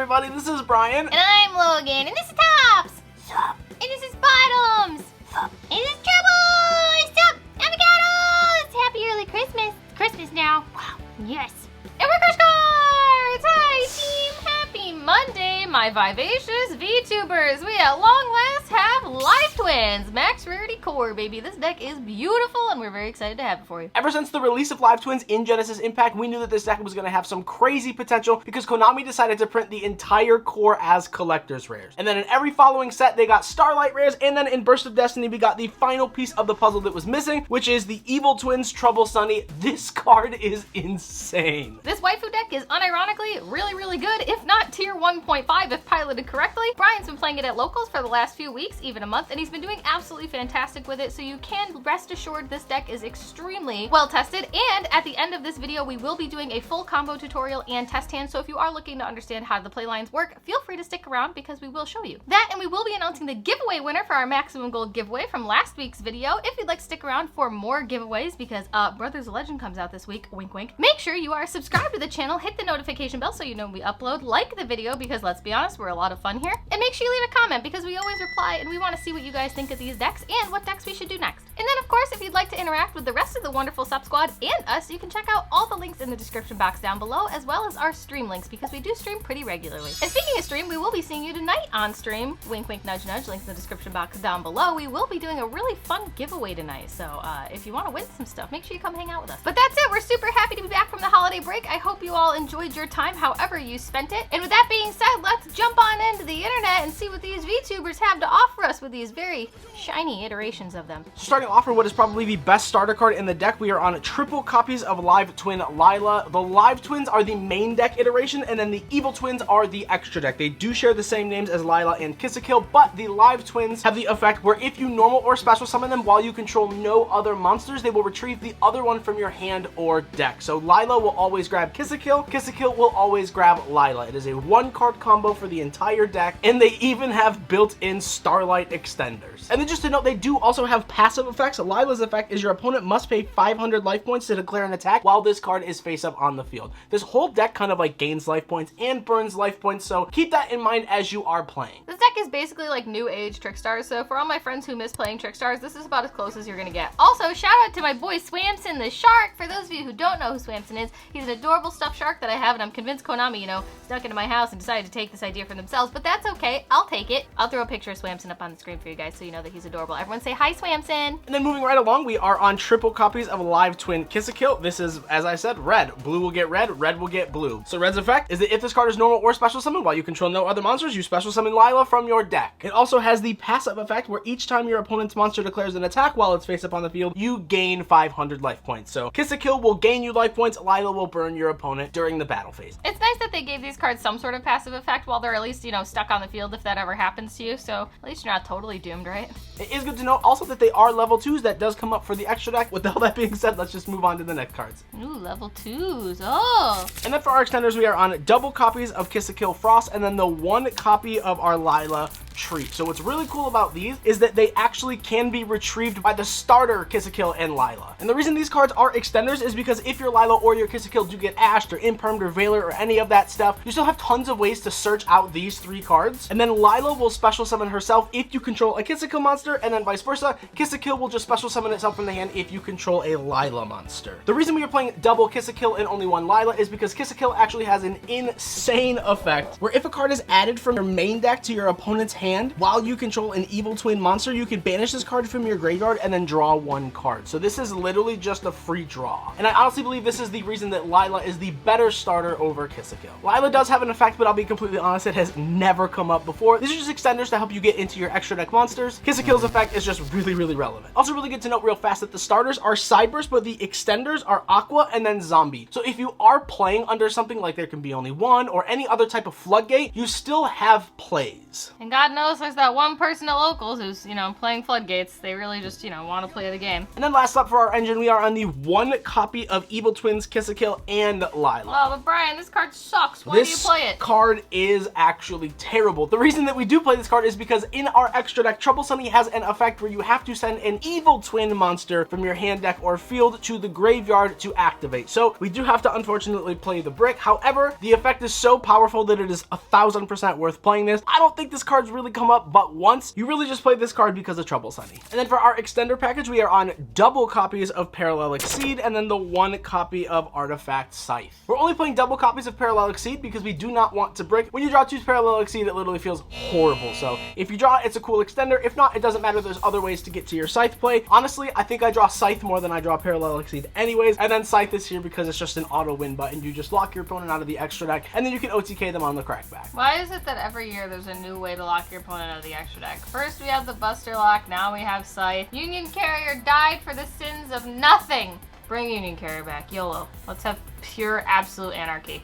everybody, this is Brian. And I'm Logan. And this is Tops. Sup? And this is Bottoms. Sup? And this is Trouble. Sup? Avocados. Happy early Christmas. Christmas now. Wow. Yes. And we're Crush Cards. Hi, team. Happy Monday, my vivacious VTubers. We at long last have Live Twins. Max Rarity Core, baby. This deck is beautiful, and we're very excited to have it for you. Ever since the release of Live Twins in Genesis Impact, we knew that this deck was going to have some crazy potential because Konami decided to print the entire core as collector's rares. And then in every following set, they got Starlight rares, and then in Burst of Destiny, we got the final piece of the puzzle that was missing, which is the Evil Twins Trouble Sunny. This card is insane. This waifu deck is unironically really good, if not tier 1.5 if piloted correctly. Brian's been playing it at locals for the last few weeks, even a month, and he's been doing absolutely fantastic with it, so you can rest assured this deck is extremely well tested. And at the end of this video, we will be doing a full combo tutorial and test hand, so if you are looking to understand how the play lines work, feel free to stick around because we will show you that. And we will be announcing the giveaway winner for our maximum gold giveaway from last week's video. If you'd like to stick around for more giveaways, because Brothers of Legend comes out this week, wink wink, make sure you are subscribed to the channel, hit the notification bell so you know when we upload, like the video because let's be honest, we're a lot of fun here, and make sure you leave a comment because we always reply and we want to see what you guys think of these decks and what decks we should do next. And then of course, if you'd like to interact with the rest of the wonderful sub squad and us, you can check out all the links in the description box down below, as well as our stream links because we do stream pretty regularly. And speaking of stream, we will be seeing you tonight on stream. Wink wink nudge nudge, links in the description box down below. We will be doing a really fun giveaway tonight, so if you want to win some stuff, make sure you come hang out with us. But that's it, we're super happy to be back from the holiday break. I hope you all enjoyed your time however you spent it. And with that being said, let's jump on into the internet and see what these VTubers have to offer us with these very shiny iterations of them. Starting off with what is probably the best starter card in the deck, we are on triple copies of Live Twin Lila. The Live Twins are the main deck iteration, and then the Evil Twins are the extra deck. They do share the same names as Lila and Kiss-a-Kill, but the Live Twins have the effect where if you normal or special summon them while you control no other monsters, they will retrieve the other one from your hand or deck. So Lila will always grab Kiss-a-Kill, Kiss-a-Kill will always grab Lila. It is a one-card combo for the entire deck, and they even have built-in Starlight extenders. And then just to note, they do also have passive effects. Lila's effect is your opponent must pay 500 life points to declare an attack while this card is face up on the field. This whole deck kind of like gains life points and burns life points, so keep that in mind as you are playing. This deck is basically like new age Trickstars, so for all my friends who miss playing Trickstars, this is about as close as you're gonna get. Also, shout out to my boy Swamson the Shark. For those of you who don't know who Swamson is, he's an adorable stuffed shark that I have, and I'm convinced Konami, snuck into my house and decided to take this idea for themselves, but that's okay. I'll take it. I'll throw a picture of Swamson up on the screen for you guys so you know that he's adorable. Everyone say hi, Swamson! And then moving right along, we are on triple copies of Live Twin Kiss-a-Kill. This is, as I said, red. Blue will get red, red will get blue. So red's effect is that if this card is normal or special summon while you control no other monsters, you special summon Lila from your deck. It also has the passive effect where each time your opponent's monster declares an attack while it's face up on the field, you gain 500 life points. So Kiss-a-Kill will gain you life points, Lila will burn your opponent during the battle phase. It's nice that they gave these cards some sort of passive effect while they're at least, stuck on the field if that ever happens to you, so at least you're not totally doomed, right? It is good to note also that they are level 2s. That does come up for the extra deck. With all that being said, let's just move on to the next cards. Ooh, level 2s. Oh! And then for our extenders, we are on double copies of Kiss-a-Kill Frost and then the one copy of our Lila Treat. So what's really cool about these is that they actually can be retrieved by the starter Kiss-a-Kill and Lila. And the reason these cards are extenders is because if your Lila or your Kiss-a-Kill do get ashed or impermed or Veiler or any of that stuff, you still have tons of ways to search out these three cards. And then Lila will special summon herself if you control a Kiss-a-Kill monster, and then vice versa. Kiss-a-Kill will just special summon itself from the hand if you control a Lila monster. The reason we are playing double Kiss-a-Kill and only one Lila is because Kiss-a-Kill actually has an insane effect where if a card is added from your main deck to your opponent's hand while you control an Evil Twin monster, you can banish this card from your graveyard and then draw one card. So this is literally just a free draw. And I honestly believe this is the reason that Lila is the better starter over Kiss-a-Kill. Lila does have an effect, but I'll be completely honest, it has never come up before. These are just extenders to help you get into your extra deck monsters. Kiss-a-Kill's effect is just really relevant. Also really good to note real fast that the starters are Cyburst, but the extenders are Aqua and then Zombie. So if you are playing under something like there can be only one or any other type of floodgate, you still have plays. And God knows there's that one person at locals who's, playing floodgates. They really just, want to play the game. And then last up for our engine, we are on the one copy of Evil Twins, Kiss-a-Kill, and Lila. Oh, but Brian, this card sucks. Why do you play it? This card is actually terrible. The reason that we do play this card is because in our extra deck, Trouble Sunny has has an effect where you have to send an evil twin monster from your hand, deck, or field to the graveyard to activate. So we do have to unfortunately play the brick. However, the effect is so powerful that it is 1000% worth playing this. I don't think this card's really come up but once. You really just play this card because of Trouble Sunny. And then for our extender package, we are on double copies of Parallel Exceed and then the 1 copy of Artifact Scythe. We're only playing double copies of Parallel Exceed because we do not want to brick. When you draw 2 Parallel Exceed, it literally feels horrible. So if you draw it, it's a cool extender. If not, it doesn't matter. There's other ways to get to your Scythe play. Honestly, I think I draw Scythe more than I draw Parallel Exceed anyways. And then Scythe is here because it's just an auto win button. You just lock your opponent out of the extra deck and then you can OTK them on the crackback. Why is it that every year there's a new way to lock your opponent out of the extra deck? First we have the Buster Lock, now we have Scythe. Union Carrier died for the sins of nothing. Bring Union Carrier back. YOLO. Let's have pure absolute anarchy.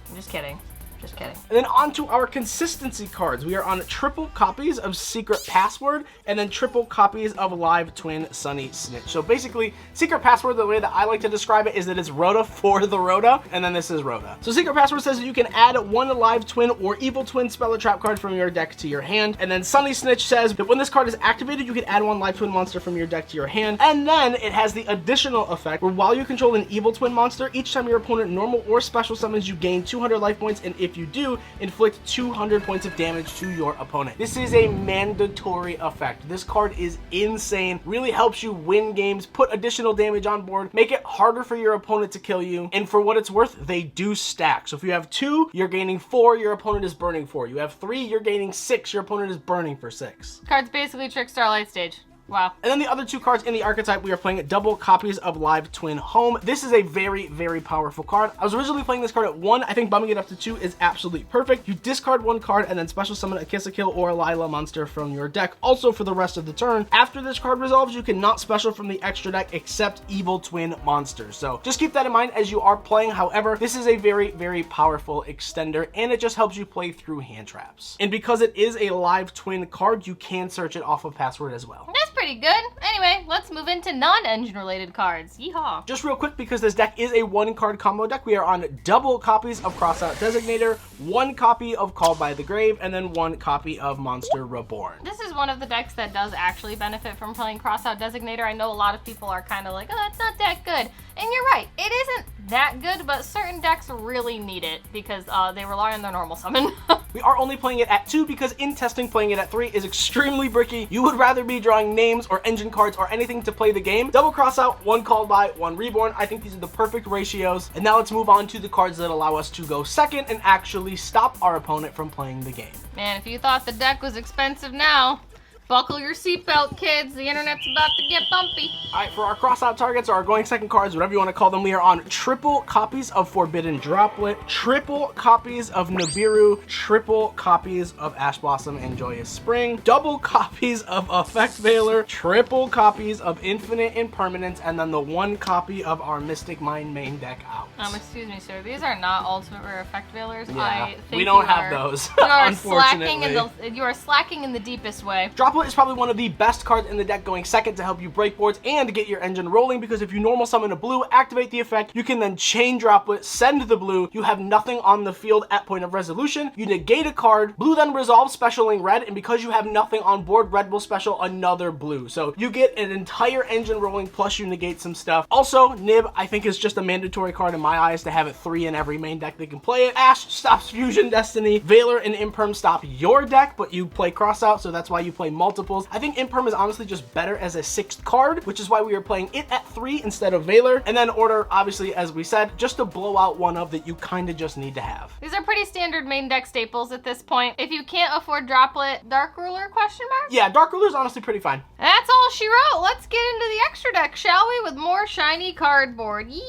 I'm just kidding. Just kidding. And then on to our consistency cards. We are on triple copies of Secret Password and then triple copies of Live Twin Sunny Snitch. So basically, Secret Password, the way that I like to describe it is that it's Rhoda for the Rhoda, and then this is Rhoda. So Secret Password says that you can add 1 Live Twin or Evil Twin Spell or Trap card from your deck to your hand. And then Sunny Snitch says that when this card is activated, you can add 1 Live Twin monster from your deck to your hand. And then it has the additional effect where while you control an Evil Twin monster, each time your opponent normal or special summons, you gain 200 life points, and if you do, inflict 200 points of damage to your opponent. This is a mandatory effect. This card is insane, really helps you win games, put additional damage on board, make it harder for your opponent to kill you, and for what it's worth, they do stack. So if you have 2, you're gaining 4, your opponent is burning 4. You have 3, you're gaining 6, your opponent is burning for 6. Card's basically Trick Starlight Stage. Wow. And then the other 2 cards in the archetype, we are playing double copies of Live Twin Home. This is a very, very powerful card. I was originally playing this card at 1. I think bumping it up to 2 is absolutely perfect. You discard 1 card and then special summon a Kiss a Kill or a Lila monster from your deck, also for the rest of the turn. After this card resolves, you cannot special from the extra deck except Evil Twin monsters. So just keep that in mind as you are playing. However, this is a very, very powerful extender, and it just helps you play through hand traps. And because it is a Live Twin card, you can search it off of Password as well. That's pretty good. Anyway, let's move into non-engine related cards. Yeehaw. Just real quick, because this deck is a 1-card combo deck, we are on double copies of Crossout Designator, 1 copy of Called by the Grave, and then 1 copy of Monster Reborn. This is one of the decks that does actually benefit from playing Crossout Designator. I know a lot of people are kind of like, oh, it's not that good. And you're right, it isn't that good, but certain decks really need it because they rely on their normal summon. We are only playing it at 2 because in testing, playing it at 3 is extremely bricky. You would rather be drawing names or engine cards or anything to play the game. Double Crossout, 1 Called by, 1 Reborn. I think these are the perfect ratios. And now let's move on to the cards that allow us to go second and actually stop our opponent from playing the game. Man, if you thought the deck was expensive now, buckle your seatbelt, kids. The internet's about to get bumpy. All right, for our crossout targets or our going second cards, whatever you want to call them, we are on triple copies of Forbidden Droplet, triple copies of Nibiru, triple copies of Ash Blossom and Joyous Spring, double copies of Effect Veiler, triple copies of Infinite Impermanence, and then the 1 copy of our Mystic Mind main deck out. Excuse me, sir. These are not Ultimate Rare Effect Veilers. Yeah, I think we don't have those, You are unfortunately. you are slacking in the deepest way. Droplet is probably one of the best cards in the deck going second to help you break boards and get your engine rolling, because if you normal summon a blue, activate the effect, you can then chain Droplet, send the blue, you have nothing on the field at point of resolution, you negate a card, blue then resolves specialing red, and because you have nothing on board, red will special another blue. So you get an entire engine rolling plus you negate some stuff. Also, Nib, I think, is just a mandatory card in my eyes to have it 3 in every main deck that can play it. Ash stops Fusion Destiny, Veiler and Imperm stop your deck, but you play Crossout, so that's why you play multiples. I think Imperm is honestly just better as a 6th card, which is why we are playing it at 3 instead of Veiler. And then Order, obviously, as we said, just to blow out one of that you kind of just need to have. These are pretty standard main deck staples at this point. If you can't afford Droplet, Dark Ruler, question mark? Yeah, Dark Ruler is honestly pretty fine. That's all she wrote. Let's get into the extra deck, shall we? With more shiny cardboard. Yee!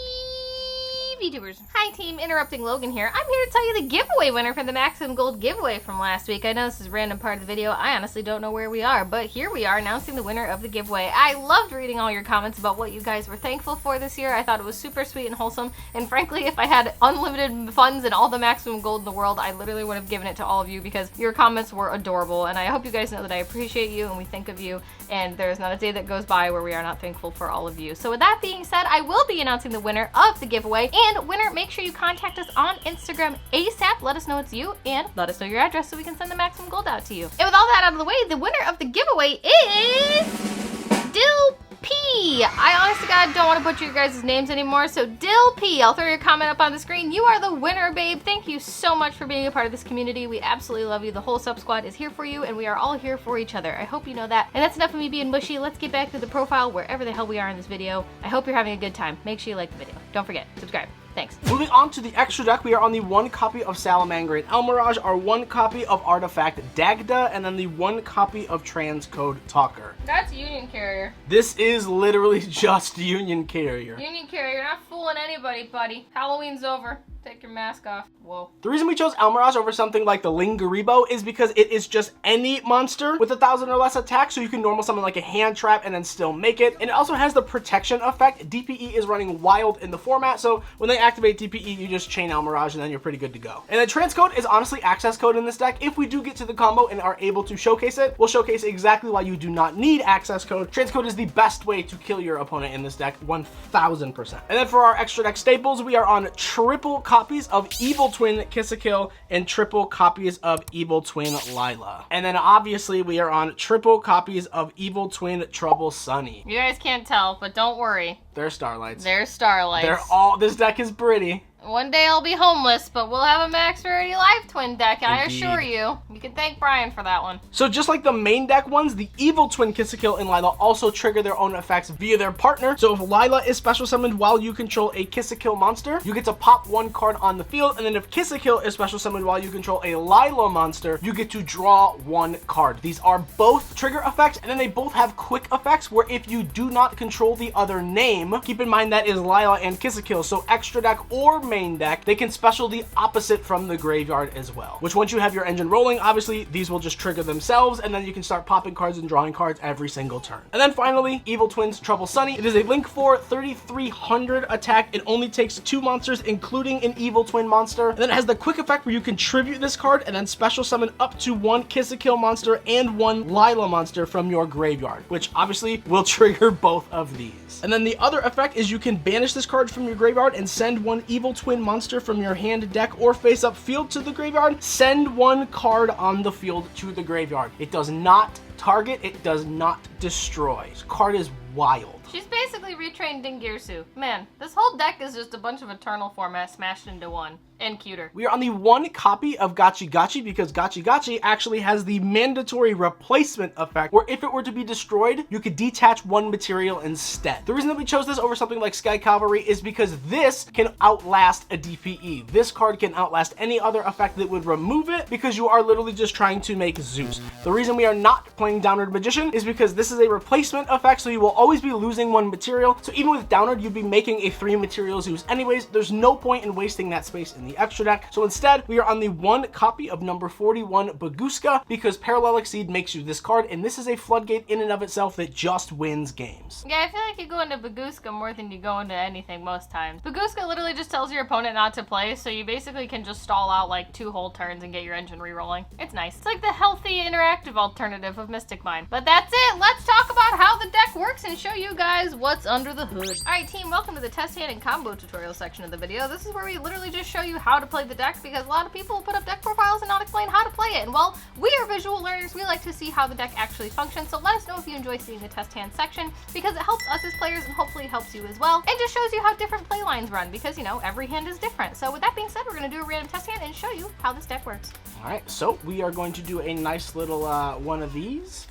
VTubers. Hi team, interrupting Logan here. I'm here to tell you the giveaway winner for the Maximum Gold giveaway from last week. I know this is a random part of the video. I honestly don't know where we are, but here we are announcing the winner of the giveaway. I loved reading all your comments about what you guys were thankful for this year. I thought it was super sweet and wholesome, and frankly, if I had unlimited funds and all the Maximum Gold in the world, I literally would have given it to all of you because your comments were adorable, and I hope you guys know that I appreciate you and we think of you, and there's not a day that goes by where we are not thankful for all of you. So with that being said, I will be announcing the winner of the giveaway, and And winner, make sure you contact us on Instagram ASAP. Let us know it's you and let us know your address so we can send the maximum gold out to you. And with all that out of the way, the winner of the giveaway is Dill P. I honestly, God, don't want to butcher your guys' names anymore, so Dill P, I'll throw your comment up on the screen. You are the winner, babe. Thank you so much for being a part of this community. We absolutely love you. The whole sub squad is here for you, and we are all here for each other. I hope you know that. And that's enough of me being mushy. Let's get back to the profile wherever the hell we are in this video. I hope you're having a good time. Make sure you like the video. Don't forget, subscribe. Thanks. Moving on to the extra deck, we are on the 1 copy of Salamander and Elmirage, our 1 copy of Artifact Dagda, and then the 1 copy of Transcode Talker. That's Union Carrier. This is literally just Union Carrier. Union Carrier, you're not fooling anybody, buddy. Halloween's over. Take your mask off. Whoa. The reason we chose Elmirage over something like the Lingaribo is because it is just any monster with 1,000 or less attack, so you can normal summon like a hand trap and then still make it. And it also has the protection effect. DPE is running wild in the format, so when they activate DPE, you just chain Elmirage and then you're pretty good to go. And the Transcode is honestly access code in this deck. If we do get to the combo and are able to showcase it, we'll showcase exactly why you do not need access code. Transcode is the best way to kill your opponent in this deck, 1,000%. And then for our extra deck staples, we are on triple copies of Evil Twin Kiss-a-Kill and triple copies of Evil Twin Lila. And then obviously we are on triple copies of Evil Twin Trouble Sunny. You guys can't tell, but don't worry. They're Starlights. They're Starlights. They're all, this deck is pretty. One day I'll be homeless, but we'll have a max rarity live twin deck, I assure you. You can thank Brian for that one. So just like the main deck ones, the Evil Twin Kiss-a-Kill and Lila also trigger their own effects via their partner. So if Lila is special summoned while you control a Kiss-a-Kill monster, you get to pop 1 card on the field, and then if Kiss-a-Kill is special summoned while you control a Lila monster, you get to draw 1 card. These are both trigger effects, and then they both have quick effects where if you do not control the other name, keep in mind that is Lila and Kiss-a-Kill, so extra deck or main deck, they can special the opposite from the graveyard as well. Which once you have your engine rolling, obviously these will just trigger themselves, and then you can start popping cards and drawing cards every single turn. And then finally, Evil Twins Trouble Sunny. It is a Link 4 3,300 attack. It only takes 2 monsters, including an Evil Twin monster. And then it has the quick effect where you can tribute this card and then special summon up to 1 Kiss-a-Kill monster and 1 Lila monster from your graveyard, which obviously will trigger both of these. And then the other effect is you can banish this card from your graveyard and send 1 Evil Twin monster from your hand, deck, or face up field to the graveyard. Send 1 card on the field to the graveyard. It does not target, it does not destroy. This card is wild. She's basically retrained Dingirsu. Man, this whole deck is just a bunch of Eternal format smashed into one. And cuter. We are on the 1 copy of Gachi Gachi because Gachi Gachi actually has the mandatory replacement effect where if it were to be destroyed, you could detach 1 material instead. The reason that we chose this over something like Sky Cavalry is because this can outlast a DPE. This card can outlast any other effect that would remove it because you are literally just trying to make Zeus. The reason we are not playing Downward Magician is because this is a replacement effect, so you will always be losing 1 material. So even with Downward, you'd be making a 3 material Zeus anyways. There's no point in wasting that space in the extra deck. So instead, we are on the 1 copy of number 41 Baguska because Parallel Exceed makes you this card, and this is a floodgate in and of itself that just wins games. Yeah, I feel like you go into Baguska more than you go into anything most times. Baguska literally just tells your opponent not to play, so you basically can just stall out like 2 whole turns and get your engine re-rolling. It's nice. It's like the healthy interactive alternative of Mystic Mine. But that's it. Let's talk about how the deck works and show you guys what's under the hood. Alright team, welcome to the test hand and combo tutorial section of the video. This is where we literally just show you how to play the deck because a lot of people put up deck profiles and not explain how to play it. And while we are visual learners, we like to see how the deck actually functions. So let us know if you enjoy seeing the test hand section because it helps us as players and hopefully helps you as well. And just shows you how different play lines run because, you know, every hand is different. So with that being said, we're going to do a random test hand and show you how this deck works. Alright, so we are going to do a nice little one of these,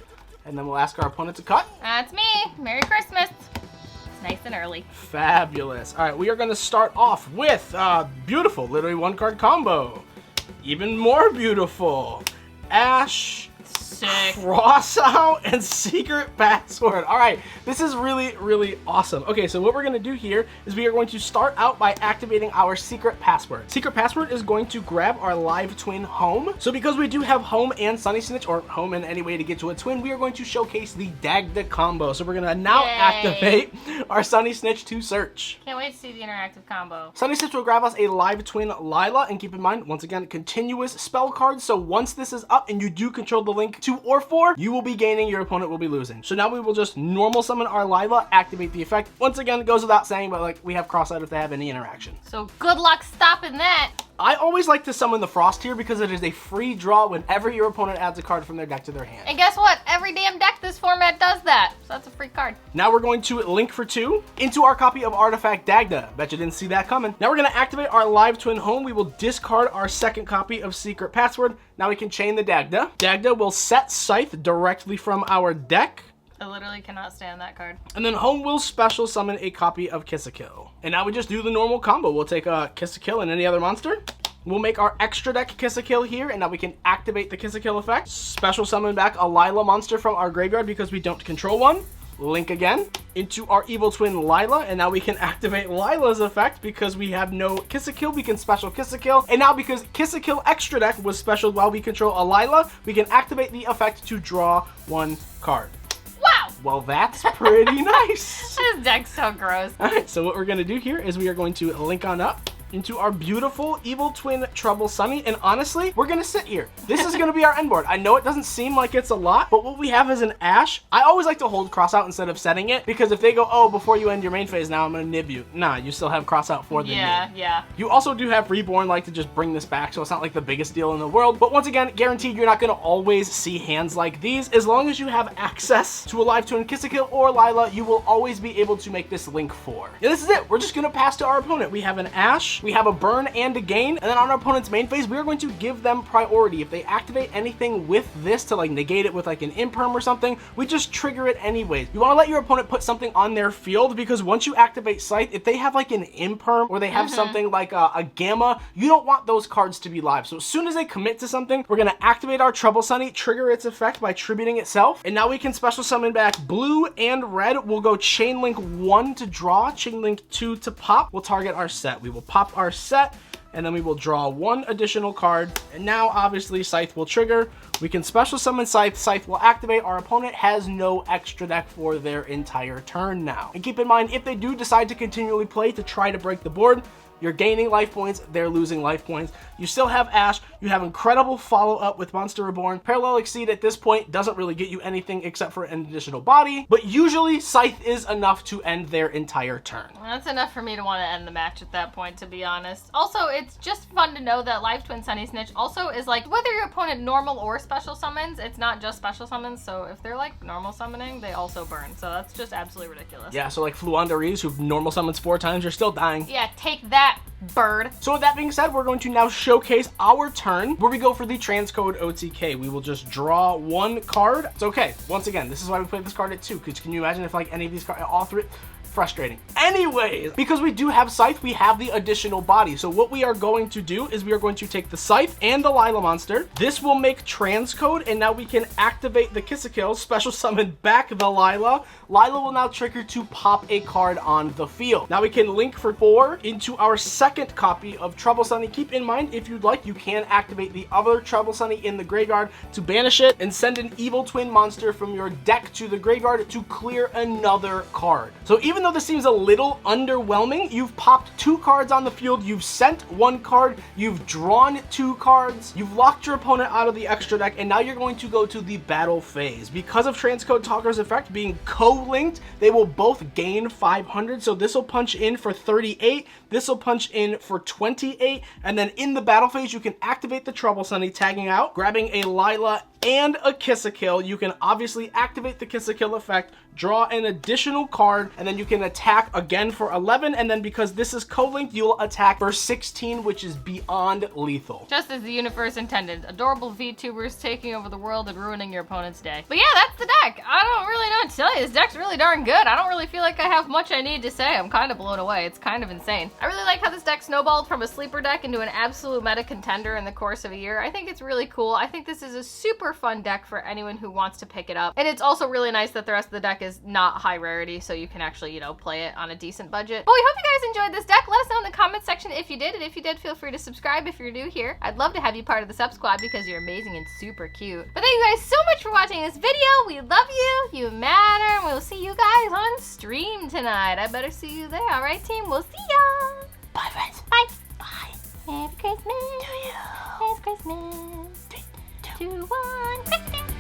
and then we'll ask our opponent to cut. That's me. Merry Christmas. Nice and early. Fabulous. All right, we are going to start off with beautiful, literally 1 card combo. Even more beautiful. Ash, Sick. Crossout, and Secret Password. All right, this is really, really awesome. Okay, so what we're going to do here is we are going to start out by activating our Secret Password. Secret Password is going to grab our live twin home. So because we do have home and Sunny Snitch, or home in any way to get to a twin, we are going to showcase the Dagda combo. So we're going to now activate our Sunny Snitch to search. Can't wait to see the interactive combo. Sunny Snitch will grab us a live twin Lila, and keep in mind, once again, continuous spell cards. So once this is up and you do control the link to 2 or 4, you will be gaining, your opponent will be losing. So now we will just normal summon our Lila, activate the effect. Once again, it goes without saying, but like we have cross out if they have any interaction. So good luck stopping that. I always like to summon the Frost here because it is a free draw whenever your opponent adds a card from their deck to their hand. And guess what? Every damn deck this format does that. So that's a free card. Now we're going to link for 2 into our copy of Artifact Dagda. Bet you didn't see that coming. Now we're going to activate our Live Twin Home. We will discard our second copy of Secret Password. Now we can chain the Dagda. Dagda will set Scythe directly from our deck. I literally cannot stand that card. And then Home will special summon a copy of Kiss a Kill. And now we just do the normal combo. We'll take a Kiss a Kill and any other monster. We'll make our extra deck Kiss a Kill here, and now we can activate the Kiss a Kill effect. Special summon back a Lila monster from our graveyard because we don't control one. Link again into our Evil Twin Lila, and now we can activate Lila's effect because we have no Kiss a Kill. We can special Kiss a Kill, and now because Kiss a Kill extra deck was special while we control a Lila, we can activate the effect to draw 1 card. Wow! Well, that's pretty nice. This deck's so gross. All right, so what we're going to do here is we are going to link on up into our beautiful Evil Twin Trouble Sunny, and honestly, we're gonna sit here. This is gonna be our end board. I know it doesn't seem like it's a lot, but what we have is an Ash. I always like to hold cross out instead of setting it, because if they go, oh, before you end your main phase now, I'm gonna nib you. Nah, you still have cross out for the nib. Yeah. You also do have Reborn, like to just bring this back, so it's not like the biggest deal in the world, but once again, guaranteed you're not gonna always see hands like these. As long as you have access to a Live Twin Kiss a Kill or Lila, you will always be able to make this link 4. And this is it. We're just gonna pass to our opponent. We have an Ash, we have a Burn and a Gain, and then on our opponent's main phase, we are going to give them priority. If they activate anything with this to like negate it with like an imperm or something, we just trigger it anyways. You want to let your opponent put something on their field, because once you activate Scythe, if they have like an imperm or they have something like a Gamma, you don't want those cards to be live. So as soon as they commit to something, we're going to activate our Trouble Sunny, trigger its effect by tributing itself, and now we can special summon back blue and red. We'll go Chain Link 1 to draw, Chain Link 2 to pop. We'll target our set. We will pop our set, and then we will draw 1 additional card, and now obviously Scythe will trigger. We can special summon Scythe, Scythe will activate. Our opponent has no extra deck for their entire turn now. And keep in mind, if they do decide to continually play to try to break the board, you're gaining life points, they're losing life points. You still have Ash, you have incredible follow-up with Monster Reborn. Parallel Exceed at this point doesn't really get you anything except for an additional body, but usually Scythe is enough to end their entire turn. Well, that's enough for me to want to end the match at that point, to be honest. Also, it's just fun to know that Live Twin Sunny Snitch also is like, whether your opponent normal or special summons, it's not just special summons, so if they're like normal summoning, they also burn. So that's just absolutely ridiculous. Yeah, so like Fluandaries, who normal summons 4 times, you're still dying. Yeah, take that, bird. So with that being said, we're going to now showcase our turn where we go for the transcode OTK. We will just draw 1 card. It's okay. Once again, this is why we played this card at 2, because can you imagine if like any of these cards, all 3, frustrating. Anyways, because we do have Scythe, we have the additional body. So what we are going to do is we are going to take the Scythe and the Lila monster. This will make transcode, and now we can activate the Kiss a Kill, special summon back the Lila. Lila will now trigger to pop a card on the field. Now we can link for 4 into our second copy of Trouble Sunny. Keep in mind, if you'd like, you can activate the other Trouble Sunny in the graveyard to banish it and send an Evil Twin monster from your deck to the graveyard to clear another card. So even though this seems a little underwhelming, you've popped 2 cards on the field, you've sent 1 card, you've drawn 2 cards, you've locked your opponent out of the extra deck, and now you're going to go to the battle phase. Because of Transcode Talker's effect being co-linked, they will both gain 500, so this will punch in for 38, this will punch in for 28, and then in the battle phase, you can activate the Trouble Sunny, tagging out, grabbing a Lila and a Kiss a Kill. You can obviously activate the Kiss a Kill effect, draw an additional card, and then you can attack again for 11, and then because this is co-linked, you'll attack for 16, which is beyond lethal. Just as the universe intended. Adorable VTubers taking over the world and ruining your opponent's day. But yeah, that's the deck. I don't really know what to tell you. This deck's really darn good. I don't really feel like I have much I need to say. I'm kind of blown away. It's kind of insane. I really like how this deck snowballed from a sleeper deck into an absolute meta contender in the course of a year. I think it's really cool. I think this is a super fun deck for anyone who wants to pick it up. And it's also really nice that the rest of the deck is not high rarity, so you can actually, you know, play it on a decent budget. But we hope you guys enjoyed this deck. Let us know in the comment section if you did, and if you did, feel free to subscribe if you're new here. I'd love to have you part of the sub squad because you're amazing and super cute. But thank you guys so much for watching this video. We love you. You matter. And we'll see you guys on stream tonight. I better see you there. All right, team? We'll see ya. Bye, friends. Bye. Bye. Merry Christmas. To you. Merry Christmas. 3, 2, 1. Christmas.